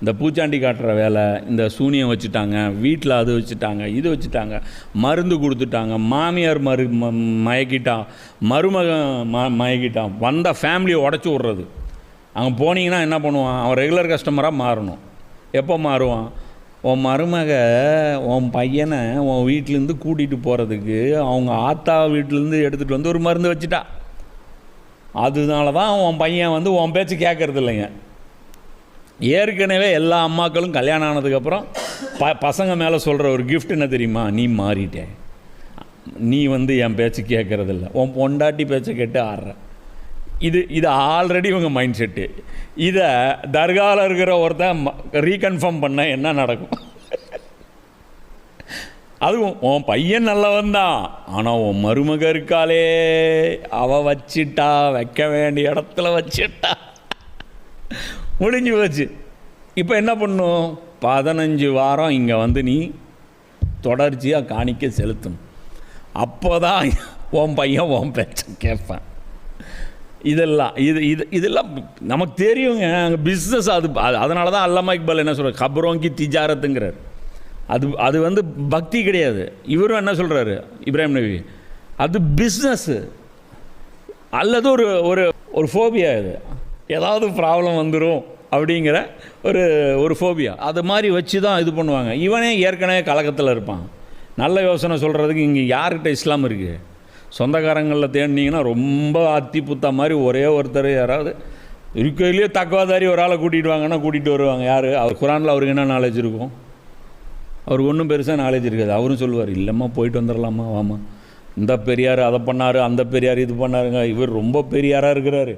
இந்த பூச்சாண்டி காட்டுற வேலை, இந்த சூனியம் வச்சுட்டாங்க, வீட்டில் அது வச்சுட்டாங்க, இது வச்சுட்டாங்க, மருந்து கொடுத்துட்டாங்க, மாமியார் மயக்கிட்டான், மருமகன் மயக்கிட்டான், வந்த ஃபேமிலியை உடச்சி விட்றது. அங்கே போனீங்கன்னா என்ன பண்ணுவான்? அவன் ரெகுலர் கஸ்டமராக மாறணும். எப்போ மாறுவான்? உன் மருமக உன் பையனை உன் வீட்டிலேருந்து கூட்டிகிட்டு போகிறதுக்கு அவங்க ஆத்தா வீட்டிலேருந்து எடுத்துகிட்டு வந்து ஒரு மருந்து வச்சுட்டா. அதனால தான் உன் பையன் வந்து உன் பேச்சு கேட்கறது இல்லைங்க. ஏற்கனவே எல்லா அம்மாக்களும் கல்யாணம் ஆனதுக்கப்புறம் பசங்க மேலே சொல்கிற ஒரு கிஃப்ட் என்ன தெரியுமா? நீ மாறிட்டேன், நீ வந்து என் பேச்சு கேட்குறதில்ல, உன் பொண்டாட்டி பேச்சை கேட்டு ஆடுற. இது ஆல்ரெடி இவங்க மைண்ட் செட்டு. இதை தர்காவில் இருக்கிற ஒருத்தன் ரீகன்ஃபார்ம் பண்ண என்ன நடக்கும்? அதுவும் உன் பையன் நல்லவன் தான், ஆனால் உன் மருமக இருக்காளே அவள் வச்சிட்டா, வைக்க வேண்டிய இடத்துல வச்சிட்டா, முடிஞ்சு போச்சு. இப்போ என்ன பண்ணும்? 15 வாரம் இங்கே வந்து நீ தொடர்ச்சியாக காணிக்க செலுத்தணும். அப்போ தான் உன் பையன் உன் பேச்ச கேட்பான். இதெல்லாம் நமக்கு தெரியுங்க. அங்கே பிஸ்னஸ் அது. அதனால தான் அல்லாமா இக்பால் என்ன சொல்கிறார்? கபரோங்கி திஜாரத்துங்கிறார். அது வந்து பக்தி கிடையாது. இவரும் என்ன சொல்கிறாரு இப்ராஹிம் நபி? அது பிஸ்னஸ்ஸு அல்லது ஒரு ஒரு ஒரு ஃபோபியா. இது ஏதாவது ப்ராப்ளம் வந்துடும் அப்படிங்கிற ஒரு ஃபோபியா. அது மாதிரி வச்சு தான் இது பண்ணுவாங்க. இவனே ஏற்கனவே கலக்கத்தில் இருப்பான். நல்ல யோசனை சொல்கிறதுக்கு இங்கே யார்கிட்ட இஸ்லாம் இருக்குது? சொந்தக்காரங்களில் தேடினீங்கன்னா ரொம்ப அத்தி புத்தா மாதிரி ஒரே ஒருத்தர் யாராவது இருக்கையிலேயே தக்குவாதாரி ஒரு ஆளை கூட்டிகிட்டு வாங்கன்னா கூட்டிகிட்டு வருவாங்க. யார்? அவர் குரானில் அவருக்கு என்ன நாலேஜ் இருக்கும்? அவருக்கு ஒன்றும் பெருசாக நாலேஜ் இருக்காது. அவரும் சொல்லுவார், இல்லைம்மா போயிட்டு வந்துடலாமா, வாமா, இந்த பெரியார் அதை பண்ணார், அந்த பெரியார் இது பண்ணாருங்க, இவர் ரொம்ப பெரியாராக இருக்கிறாரு.